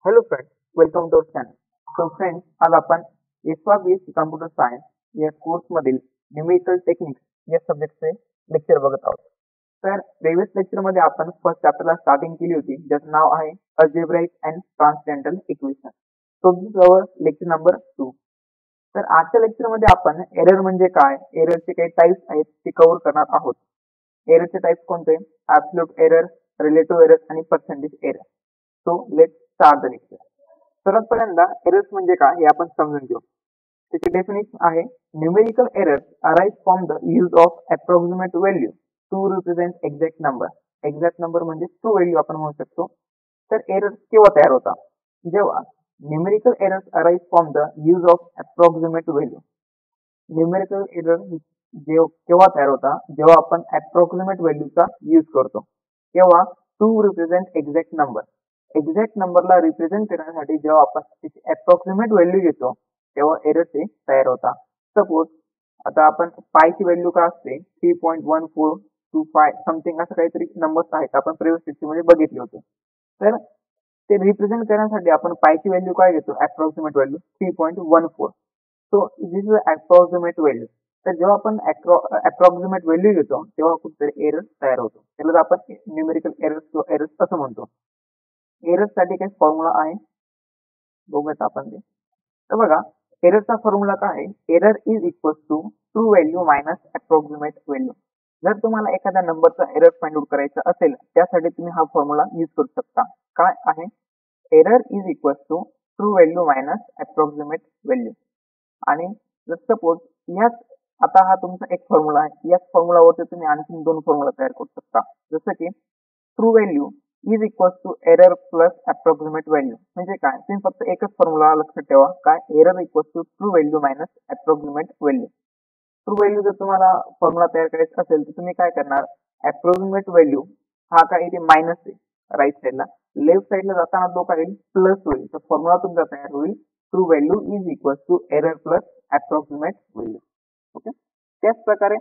Hello friends, welcome to our channel. So friends, आज आपण S computer science या कोर्समधील न्यूमेरिकल टेक्निक्स या सब्जेक्टचे लेक्चर बघत आहोत. तर प्रिव्हियस लेक्चरमध्ये आपण फर्स्ट चॅप्टरला स्टार्टिंग केली होती, ज्याचं नाव आहे algebraic and transcendental equation. So this our lecture number 2. तर आजच्या लेक्चरमध्ये आपण एरर म्हणजे काय, एररचे काही टाइप्स आहेत ते कव्हर करणार आहोत. एररचे टाइप्स कोणते? ॲब्सोल्यूट एरर, रिलेटिव्ह एरर आणि percentage error. So let's start the lecture. सर्वात पहिल्यांदा एरर्स म्हणजे काय हे आपण समजून घेऊ. त्याची डेफिनेशन आहे numerical errors arise from the use of approximate value to represent exact number. Exact number म्हणजे ट्रू व्हॅल्यू आपण म्हणू शकतो. तर एरर केव्हा तयार होता? जेव्हा numerical errors arise from the use of approximate value. Numerical error केव्हा तयार होता? जेव्हा आपण अप्रॉक्सिमेट व्हॅल्यूचा यूज करतो. तेव्हा to represent exact number. Exact नंबरला रिप्रेझेंट करण्यासाठी जेव्हा आपण त्याची अप्रॉक्सिमेट व्हॅल्यू घेतो तेव्हा एरर ते तयार होता. सपोज आता आपण पायची व्हॅल्यू काय असते 3.1425 समथिंग असं काहीतरी नंबर्स आहेत, आपण प्रिव्हियस लेक्चरमध्ये बघितले होते. तर ते रिप्रेझेंट करण्यासाठी आपण पायची व्हॅल्यू काय घेतो? Approximate value 3.14. So this is approximate value. तर जेव्हा आपण अप्रॉक्सिमेट व्हॅल्यू घेतो तेव्हा कुठेतरी एरर तयार होतो. त्याला आपण न्यूमेरिकल एरर्स असं म्हणतो. एरर साठी काही फॉर्म्युला आहे, बघूयात आपण ते. तर बघा, एररचा फॉर्म्युला काय आहे? Error is equal to true value minus approximate value. जर तुम्हाला एखाद्या नंबरचा एरर फाइंड आउट करायचा असेल त्यासाठी तुम्ही हा फॉर्म्युला यूज करू शकता. काय आहे? Error is equal to true value minus approximate value. आणि जर सपोज याच आता हा तुमचा एक फॉर्म्युला आहे, याच फॉर्म्युलावरती तुम्ही आणखी दोन फॉर्म्युला तयार करू शकता. जसं की true value is equal to error plus approximate value. म्हणजे काय? तुम्ही फक्त एकच फॉर्म्युला लक्षात ठेवा, काय? Error equal to true value minus approximate value. True value जर तुम्हाला फॉर्म्युला तयार करायचा असेल तर तुम्ही काय करणार? अप्रॉक्सिमेट व्हॅल्यू हा काय इथे मायनस आहे राईट साईडला, लेफ्ट साईडला जाताना तो काय प्लस होईल. तर फॉर्म्युला तुमचा तयार होईल true value is equal to error plus approximate value. Okay. त्याच प्रकारे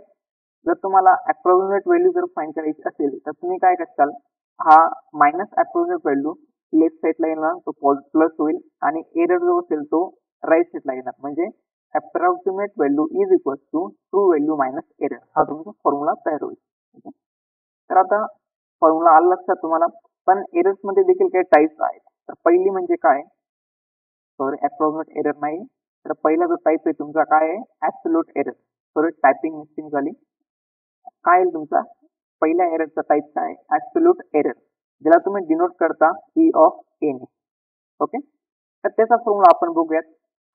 जर तुम्हाला अप्रॉक्सिमेट व्हॅल्यू जर फाइंड करायची असेल तर तुम्ही काय करताल? हा मायनस अप्रॉक्सिमेट व्हॅल्यू लेफ्ट साईडला येणार, तो प्लस होईल आणि एरर जो असेल तो राईट साईडला येणार. म्हणजे approximate value is equal to true value minus error, हा तुमचा फॉर्म्युला तयार होईल. तर आता फॉर्म्युला आला लक्षात तुम्हाला. पण एरर्स मध्ये देखील काही टाइप्स आहेत. तर पहिली म्हणजे काय? सॉरी, अप्रॉक्सिमेट एरर नाही. तर पहिला जो टाइप आहे तुमचा काय आहे? Absolute error. Sorry, typing mistake झाली. काय आहे तुमचा पहिल्या एररचा टाइप काय? ऍब्सोल्यूट एरर, ज्याला तुम्ही डिनोट करता ई ऑफ ए ने. ओके. तर त्याचा फॉर्म्युला आपण बघूयात.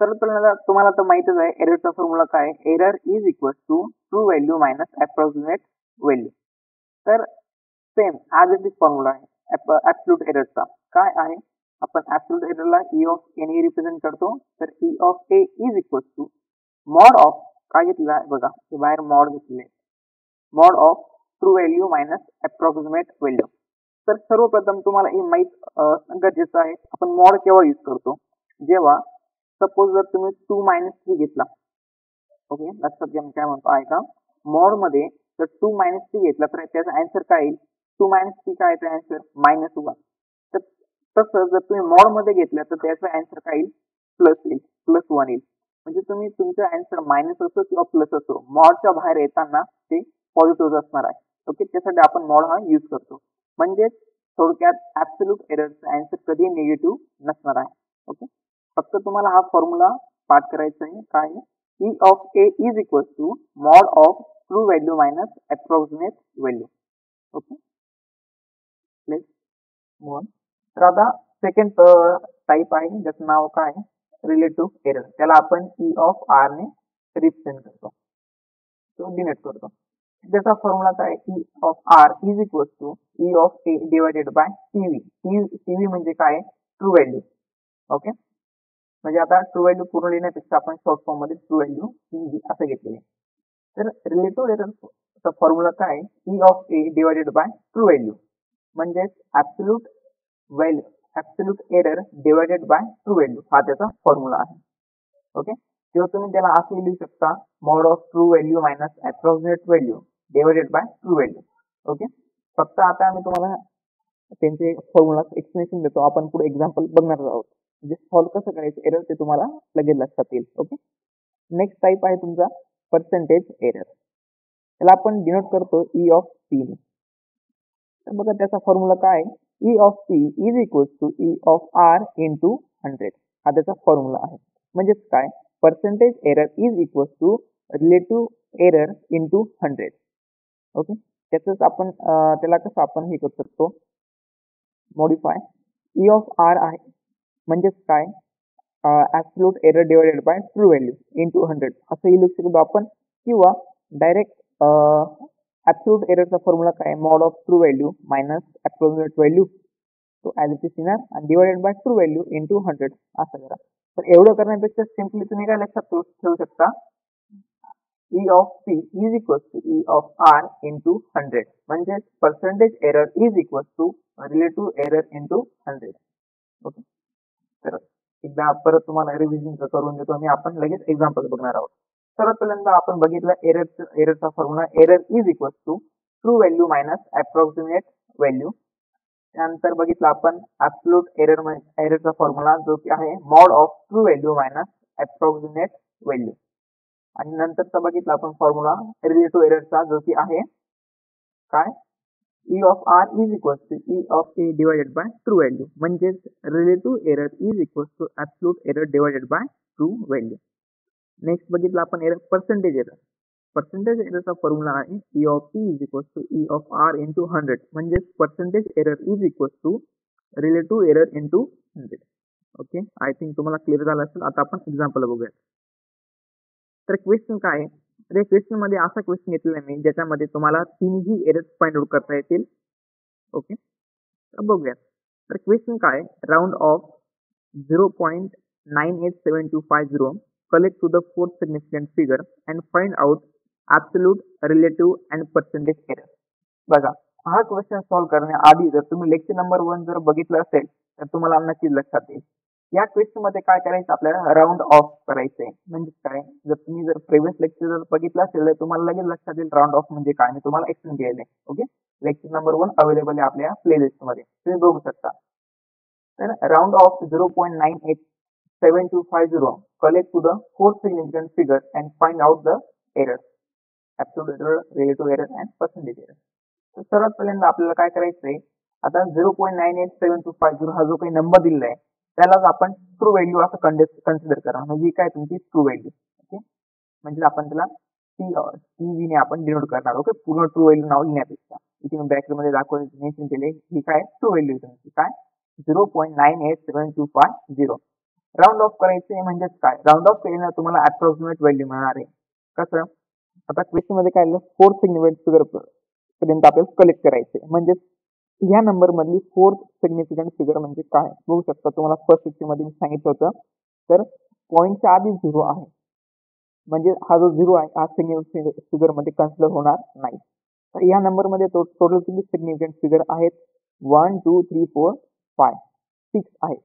तर तुम्हाला तर माहितच आहे एररचा फॉर्म्युला काय? Error is equal to true value minus approximate value. तर same as it is formula आहे ऍब्सोल्यूट एररचा. काय आहे? आपण ऍब्सोल्यूट एररला ई ऑफ ए ने रिप्रेझेंट करतो. तर E of A is equal to mod of काय घेतलेला आहे बघा, हे बाहेर मॉड घेतलेले, mod of true value minus approximate value. तर सर्वप्रथम तुम्हाला हे माहित गरजेचं आहे आपण मॉड केव्हा यूज करतो? जेव्हा सपोज जर तुम्ही 2-3 घेतला. ओके, लक्षात घ्या मी काय म्हणतो आहे का? मॉड मध्ये जर 2-3 घेतला तर त्याचा आन्सर काय येईल? 2-3 काय येतं आन्सर? -1. तर तसं जर तुम्ही मॉड मध्ये घेतलं तर त्याचा आन्सर काय येईल? प्लस येईल, +1 येईल. म्हणजे तुम्ही तुमचा आन्सर मायनस असो किंवा प्लस असो, मॉडच्या बाहेर येताना ते पॉझिटिव्ह असणार आहे. ओके, त्यासाठी आपण मॉड हा यूज करतो. म्हणजे थोडक्यात ऍब्सोल्यूट एररचा आन्सर कधी निगेटिव्ह नसणार आहे. ओके. फक्त तुम्हाला हा फॉर्म्युला पाठ करायचा आहे. काय? E of A is equal to mod of true value minus approximate value. Okay. Let's move on. तर आता सेकंड टाइप आहे ज्याचं नाव काय? Relative error. त्याला आपण ई ऑफ आर ने रिप्रेझेंट करतो, तो डिनोट करतो. त्याचा फॉर्म्युला काय? E of R is equal to E of A divided by TV. TV म्हणजे काय? True value. ओके. म्हणजे आता ट्रू व्हॅल्यू पूर्ण लिहिण्यापेक्षा आपण शॉर्ट फॉर्म मध्ये ट्रू व्हॅल्यू टीव्ही असं घेतलेले. तर रिलेटिव्ह एररचा फॉर्म्युला काय? E of A divided by true value. म्हणजे absolute value, absolute error divided by true value, हा त्याचा फॉर्म्युला आहे. ओके. किंवा तुम्ही त्याला असे लिहू शकता mod of true value minus approximate value divided by true value. Okay. फक्त आता आम्ही तुम्हाला त्यांचे फॉर्म्युला एक्सप्लेनेशन देतो, आपण पुढे एक्झाम्पल बघणार आहोत. म्हणजे सॉल्व्ह कसं करायचं एरर ते तुम्हाला लगेच लक्षात येईल. ओके, नेक्स्ट टाईप आहे तुमचा पर्सेंटेज एरर. त्याला आपण डिनोट करतो ई ऑफ पी ने. तर बघा त्याचा फॉर्म्युला काय, E of P is equals to E of R into 100 हा त्याचा फॉर्म्युला आहे. म्हणजेच काय, percentage error is equals to relative error into 100. Okay, त्याच आपण त्याला कसं आपण हे करू शकतो, मॉडिफाय. ई ऑफ आर आहे म्हणजेच काय, absolute error divided by true value into 100 असंही लिहू शकतो आपण, किंवा डायरेक्ट ॲब्सोल्यूट एररचा फॉर्म्युला काय, mod of true value minus approximate value तो ॲज इट इज येणार आणि divided by true value into 100 असं करा. तर एवढं करण्यापेक्षा सिम्पली तुम्ही काय लक्षात ठेवू शकता, E of P is equal to E of R into 100 म्हणजे percentage error is equal to relative error into 100. Okay, तर एकदा परत तुम्हाला रिव्हिजन करून देतो मी, आपण लगेच एक्झाम्पल बघणार आहोत. सर्वात पहिल्यांदा आपण बघितलं एररचा formula, error is equal to true value minus approximate value. त्यानंतर बघितलं आपण ॲब्सोल्यूट एररचा फॉर्म्युला जो की आहे mod of true value minus approximate value. आणि नंतरचा बघितला आपण फॉर्म्युला रिलेटिव्ह एररचा जो की आहे काय, E of R is equal to E of A divided by true value म्हणजेच relative error is equal to absolute error divided by true value. Next बघितलं आपण एरर पर्सेंटेज एरर. पर्सेंटेज एररचा formula आहे E of P is equal to E of R into 100 म्हणजेच percentage error is equal to relative error into 100. Okay, I think तुम्हाला clear झालं असेल. आता आपण एक्झाम्पल बघूया. तर क्वेश्चन काय आहे, तर क्वेश्चन मध्ये असा क्वेश्चन घेतलेला मी ज्याच्यामध्ये तुम्हाला तिन्ही एरर्स फाइंड आउट करता येतील. ओके, तर बघूया. तर क्वेश्चन काय, round of 0.987250 collect to the fourth significant figure and find out absolute, relative and percentage error. बघा, हा क्वेश्चन सॉल्व्ह करण्याआधी जर तुम्ही लेक्चर नंबर 1 जर बघितलं असेल तर तुम्हाला नक्कीच लक्षात येईल. या क्वेश्चन मध्ये काय करायचं, आपल्याला राउंड ऑफ करायचंय. म्हणजे काय, जर तुम्ही जर प्रिव्हियस लेक्चर जर बघितलं असेल तर तुम्हाला लगेच लक्षात येईल राउंड ऑफ म्हणजे काय, मी तुम्हाला एक्सप्लेन केलेलं आहे. ओके, लेक्चर नंबर 1 अवेलेबल आहे आपल्या प्लेलिस्ट मध्ये, तुम्ही बघू शकता. तर round of 0.987250 collect to the fourth significant figure and find out the error, absolute error, relative error and percentage error. तर सर्वात पहिल्यांदा आपल्याला काय करायचंय, आता 0.987250 हा जो काही नंबर दिलेला आहे त्यालाच आपण ट्रू व्हॅल्यू असं कन्सिडर करा. म्हणजे काय, तुमची ट्रू व्हॅल्यू. ओके, म्हणजे आपण त्याला टी ने आपण डिनोट करणार. ओके, पूर्ण ट्रू व्हॅल्यू नाव लिहिण्यापेक्षा इथे मी ब्रॅकेट मध्ये दाखवून मेन्शन केले, ही काय ट्रू व्हॅल्यू तुमची काय 0.987250. राउंड ऑफ करायचे म्हणजेच काय, राउंड ऑफ केल्यानं तुम्हाला अप्रॉक्सिमेट व्हॅल्यू मिळणार आहे. कसं, आता क्वेश्चन मध्ये काय फोर्थ सिग्निफिकंट फिगर पर्यंत आपल्याला कलेक्ट करायचे. म्हणजे ह्या नंबर मधली फोर्थ सिग्निफिकंट फिगर म्हणजे काय बघू शकता. तुम्हाला फर्स्ट सेक्शन मध्ये मी सांगितलं होतं, तर पॉईंटच्या आधी 0 आहे म्हणजे हा जो 0 आहे हा सिग्निफिकंट फिगर मध्ये कन्सिडर होणार नाही. तर या नंबर मध्ये टोटल किती सिग्निफिकंट फिगर आहेत, 1 2 3 4 5 6 आहेत.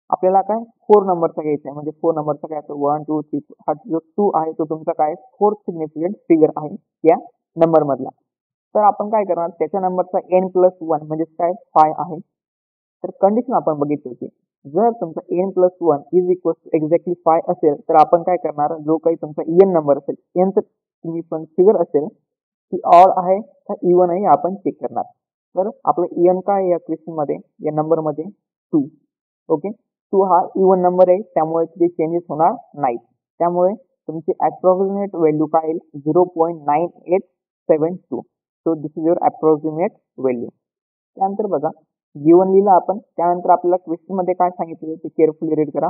आपल्याला काय 4 नंबरचा घ्यायचा आहे. म्हणजे 4 नंबरचा काय, 1 2 3 हा जो 2 आहे तो तुमचा काय फोर्थ सिग्निफिकंट फिगर आहे या नंबर मधला. तर आपण काय करणार, त्याच्या नंबरचा n+1 म्हणजे काय 5 आहे. तर कंडिशन आपण बघितली होती, जर तुमचा n+1 is equal to exactly 5 असेल तर आपण काय करणार, जो काही तुमचा n नंबर असेल, nचा सिग्निफिकंट फिगर असेल ती ऑड आहे का इव्हन आहे आपण चेक करणार. तर आपलं n काय या क्वेश्चन मध्ये, या नंबर मध्ये 2. ओके, 2 हा इव्हन नंबर आहे त्यामुळे तिथे चेंजेस होणार नाहीत. त्यामुळे तुमची अप्रॉक्सिमेट व्हॅल्यू काय येईल 0.9872. So this is your approximate value. त्यानंतर बघा गिवन लिहिलं आपण, त्यानंतर आपल्याला क्वेश्चन मध्ये काय सांगितलं ते केअरफुली रीड करा.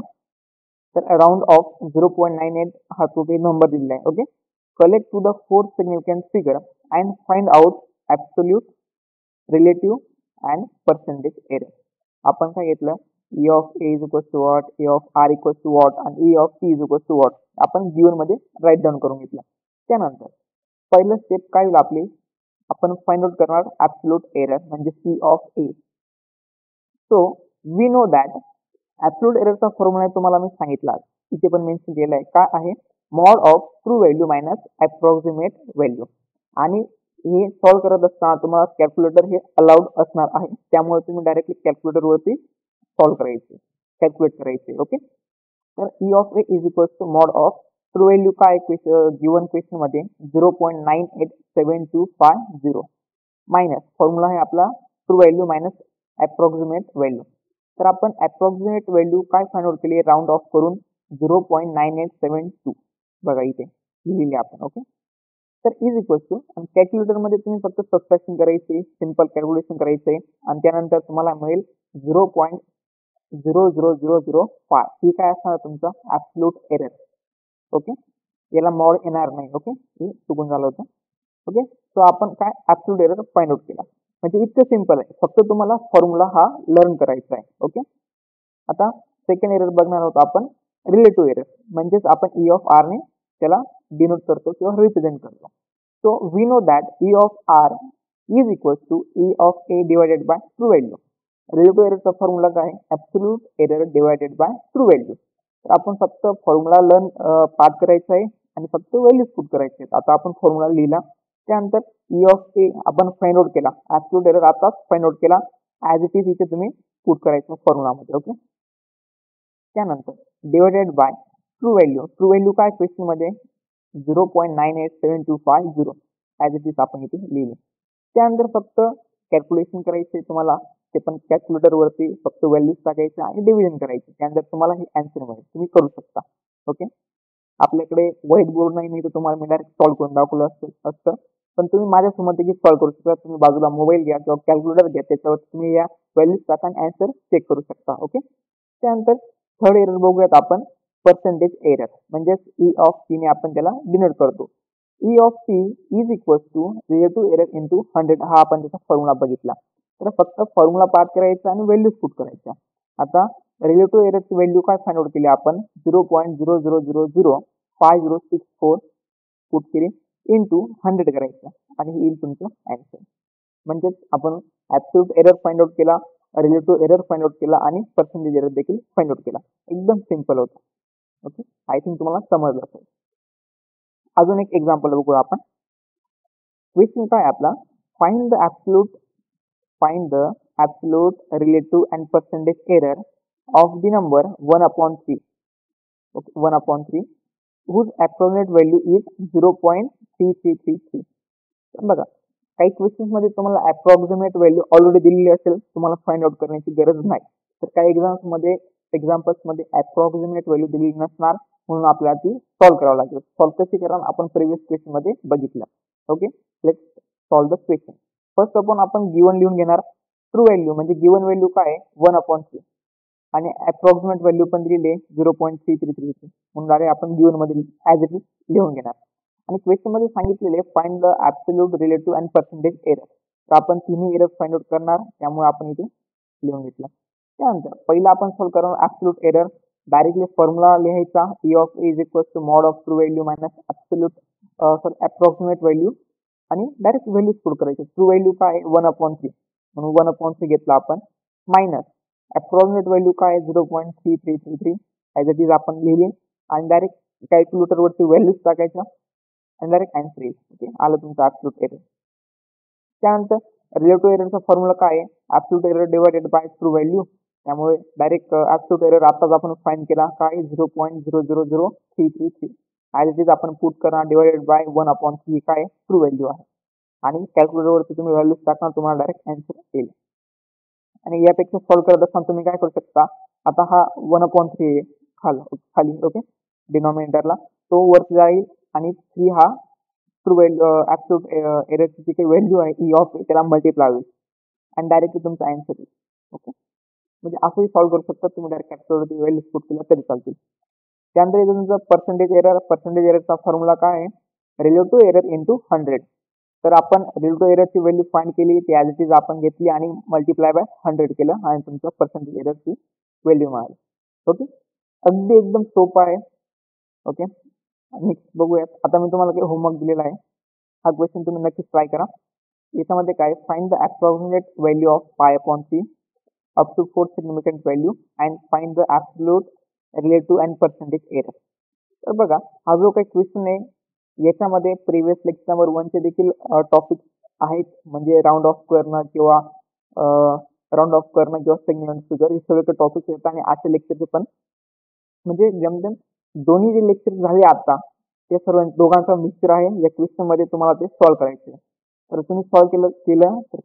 तर अराउंड ऑफ 0.98 हा तो काही नंबर दिलेला आहे. Okay, correct to the fourth significant figure and find out absolute, relative and percentage error. आपण काय घेतलं, E of A is equal to what, E of R equals to what आणि E of P is equal to what आपण given मध्ये write down करून घेतलं. त्यानंतर पहिलं स्टेप काय होईल आपली, आपण फाइंड आउट करणार ॲब्सोल्यूट एरर म्हणजे C of A. So we know that absolute एररचा फॉर्म्युला तुम्हाला मी सांगितला, इथे पण मेन्शन केलं आहे. काय आहे, mod of true value minus approximate value. आणि हे सॉल्व्ह करत असताना तुम्हाला कॅल्क्युलेटर हे अलाउड असणार आहे, त्यामुळे तुम्ही डायरेक्टली कॅल्क्युलेटरवरती सॉल्व्ह करायचे, कॅल्क्युलेट करायचे. ओके, तर E of A is equals to mod of true value काय गिवन क्वेश्चन मध्ये 0.987250 मायनस फॉर्म्युला आहे आपला true value minus approximate value. तर आपण अप्रॉक्सिमेट व्हॅल्यू काय फाइंड आउट केली, राऊंड ऑफ करून 0.9872 बघा इथे लिहिली आपण. ओके, तर इज इक्वल्स टू आणि कॅल्क्युलेटर मध्ये तुम्ही फक्त सबट्रॅक्शन करायचे, सिंपल कॅल्क्युलेशन करायचे आणि त्यानंतर तुम्हाला मिळेल 0.00005. ही काय असणार तुमचा ऍब्सोल्यूट एरर. ओके, याला मॉड येणार नाही. ओके, हे चुकून झालं होतं. ओके, सो आपण काय ऍब्सोल्यूट एरर फाइंड आउट केला. म्हणजे इतकं सिंपल आहे, फक्त तुम्हाला फॉर्म्युला हा लर्न करायचा आहे. ओके, आता सेकंड एरर बघणार आहोत आपण, रिलेटिव्ह एरर. म्हणजेच आपण ई ऑफ आर ने त्याला डिनोट करतो किंवा रिप्रेझेंट करतो. So we know that E of R is equal to E of A divided by true value. Relative एररचा फॉर्म्युला काय, absolute error divided by true value. तर आपण फक्त फॉर्म्युला लर्न पाठ करायचा आहे आणि फक्त व्हॅल्यूज पुट करायचे आहेत. आता आपण फॉर्म्युला लिहिला, त्यानंतर ई ऑफ ए आपण फाइंड आउट केला, ऍब्सोल्यूट एरर आताच फाइंड आउट केला, ऍज इट इज इथे तुम्ही पुट करायचं फॉर्म्युलामध्ये. ओके, त्यानंतर divided by true value. True value काय क्वेश्चन मध्ये 0.987250 ऍज इट इज आपण इथे लिहिले. त्यानंतर फक्त कॅल्क्युलेशन करायचे तुम्हाला, ते पण कॅल्क्युलेटर वरती फक्त व्हॅल्यूज टाकायचे आणि डिव्हिजन करायचे, त्यानंतर तुम्हाला हे आन्सर मिळेल, तुम्ही करू शकता. ओके, आपल्याकडे व्हाईट बोर्ड नाही तर तुम्हाला मी डायरेक्ट सॉल्व्ह करून दाखवलं असतं, पण तुम्ही माझ्यासमोर देखील सॉल्व्ह करू शकता. तुम्ही बाजूला मोबाईल घ्या किंवा कॅल्क्युलेटर घ्या, त्याच्यावर तुम्ही या व्हॅल्यूज टाका आणि आन्सर चेक करू शकता. ओके, त्यानंतर थर्ड एरर बघूयात आपण, पर्सेंटेज एरर. म्हणजेच ई ऑफ सी ने आपण त्याला डिनोट करतो. E of C is equals to relative error into 100. हा आपण त्याचा फॉर्म्युला बघितला. तर फक्त फॉर्म्युला पाठ करायचा आणि व्हॅल्यूज पुट करायच्या. आता रिलेटिव्ह एररची व्हॅल्यू काय फाइंड आउट केली आपण, 0.0005064 पुट केली इंटू 100 करायचं आणि येईल तुमचं आन्सर. म्हणजेच आपण ऍब्सोल्यूट एरर फाइंड आउट केला, रिलेटिव्ह एरर फाइंड आउट केला आणि पर्सेंटेज एरर देखील फाइंड आउट केला. एकदम सिंपल होतं. ओके, आय थिंक तुम्हाला समजलं असेल. अजून एक एक्झाम्पल बघूया आपण. क्वेश्चन काय आपला, find the absolute relative and percentage error of the number 1/3. Okay, 1/3 whose approximate value is 0.3333. तर बघा, काही क्वेश्चन्स मध्ये तुम्हाला अप्रॉक्सिमेट व्हॅल्यू ऑलरेडी दिलेली असेल, तुम्हाला फाइंड आउट करण्याची गरज नाही. तर काही एक्झाम्पल्स मध्ये अप्रॉक्सिमेट व्हॅल्यू दिलेली नसणार, म्हणून आपल्याला ती सॉल्व्ह करावं लागेल. सॉल्व्ह कशी करा आपण प्रिव्हियस क्वेश्चन मध्ये बघितलं. Okay, let's solve the question. First आपण गिवन लिहून घेणार. ट्रू व्हॅल्यू म्हणजे गिवन व्हॅल्यू काय 1/3 आणि अप्रॉक्सिमेट व्हॅल्यू पण दिलेली 0.3333, म्हणून आपण गिवन मध्ये ऍज इट इज लिहून घेणार. आणि क्वेश्चन मध्ये सांगितलेले find the absolute relative and percentage error. तर आपण तिन्ही एरर फाइंड आउट करणार, त्यामुळे आपण इथे लिहून घेतलं. त्यानंतर पहिला आपण सॉल्व्ह करणार ऍब्सोल्यूट एरर. डायरेक्टली फॉर्म्युला लिहायचा, E of A is equal to mod of true value minus approximate value आणि डायरेक्ट व्हॅल्यूज पुट करायचे. ट्रू व्हॅल्यू काय 1/3 म्हणून 1/3 घेतला आपण, मायनस अप्रॉक्सिमेट व्हॅल्यू काय 0.3333 ऍज इट इज आपण लिहिली आणि डायरेक्ट कॅल्क्युलेटर वरती व्हॅल्यूज टाकायच्या आणि डायरेक्ट आन्सर येईल. ओके, आलं तुमचं ऍब्सोल्यूट एरर. त्यानंतर रिलेटिव्ह एररचा फॉर्म्युला काय आहे, absolute error divided by true value. त्यामुळे डायरेक्ट ऍब्सोल्यूट एरर आताच आपण फाइंड केला काय 0.00033 ऍज इट इज आपण पुट करणार डिवायडेड बाय 1/3 काय ट्रू व्हॅल्यू आहे आणि कॅल्क्युलेटर वरती तुम्ही व्हॅल्यूज टाकणार, तुम्हाला डायरेक्ट आन्सर येईल. आणि यापेक्षा सॉल्व्ह करत असताना तुम्ही काय करू शकता, आता हा 1/3 खाली ओके डिनॉमिनेटरला, तो वरती जाईल आणि 3 हा ट्रू व्हॅल्यू ऍब्सोल्यूट एररची जी काही व्हॅल्यू आहे ई ऑफ त्याला मल्टिप्लाय होईल आणि डायरेक्टली तुमचा आन्सर येईल. ओके, म्हणजे असंही सॉल्व्ह करू शकता तुम्ही, डायरेक्ट कॅल्क्युलेटरवरती व्हॅल्यूज पुट केल्या तरी चालतील. त्यानंतर इथे तुमचं पर्सेंटेज एररचा फॉर्म्युला काय आहे, रिलेटिव्ह एरर इंटू 100. तर आपण रिलेटिव्ह एररची व्हॅल्यू फाइंड केली, ती ऍज इट इज आपण घेतली आणि मल्टिप्लाय बाय 100 केलं आणि तुमचं पर्सेंटेज एररची व्हॅल्यू मिळाली. ओके, अगदी एकदम सोपं आहे. ओके, नेक्स्ट बघूयात. आता मी तुम्हाला काही होमवर्क दिलेला आहे, हा क्वेश्चन तुम्ही नक्कीच ट्राय करा. याच्यामध्ये काय, find the approximate value of π/3 up to 4 significant value and find the absolute relative and percentage error. तर बघा, हा जो काही क्वेश्चन आहे याच्यामध्ये प्रिव्हियस लेक्चर नंबर 1 चे देखील टॉपिक आहेत, म्हणजे राऊंड ऑफ करणं किंवा सेगमेंट फिगर हे सगळे टॉपिक आहेत. आणि आजच्या लेक्चरचे पण म्हणजे जमजम दोन्ही जे लेक्चर झाले आता ते सर्व दोघांचा मिक्सचर आहे. या क्वेश्चन मध्ये तुम्हाला ते सॉल्व्ह करायचे. तर तुम्ही सॉल्व्ह केलं तर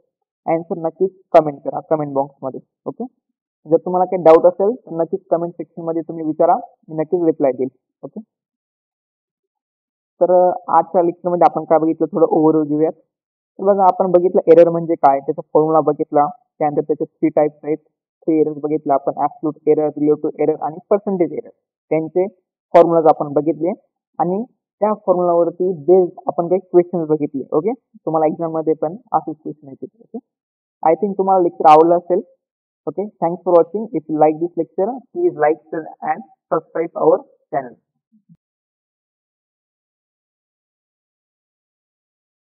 आन्सर नक्कीच कमेंट करा कमेंट बॉक्समध्ये. ओके. जर तुम्हाला काही डाऊट असेल तर नक्कीच कमेंट सेक्शन मध्ये तुम्ही विचारा, मी नक्कीच रिप्लाय देईल. ओके. तर आजच्या लेक्चरमध्ये आपण काय बघितलं थोडं ओव्हरव्ह्यू घेऊयात. तर बघा आपण बघितलं एरर म्हणजे काय, त्याचा फॉर्म्युला बघितला, त्यानंतर त्याचे 3 टाइप्स आहेत. 3 एरर बघितले आपण, ऍब्सोल्यूट एरर, रिलेटिव्ह एरर आणि पर्सेंटेज एरर. त्यांचे फॉर्म्युलाज आपण बघितले आणि त्या फॉर्म्युलावरती बेस्ड आपण काही क्वेश्चन्स बघितले. ओके. तुम्हाला एक्झाम मध्ये पण असेच क्वेश्चन येतील. ओके. आय थिंक तुम्हाला लेक्चर आवडलं असेल. Okay, thanks for watching. If you like this lecture, please like, share and subscribe our channel.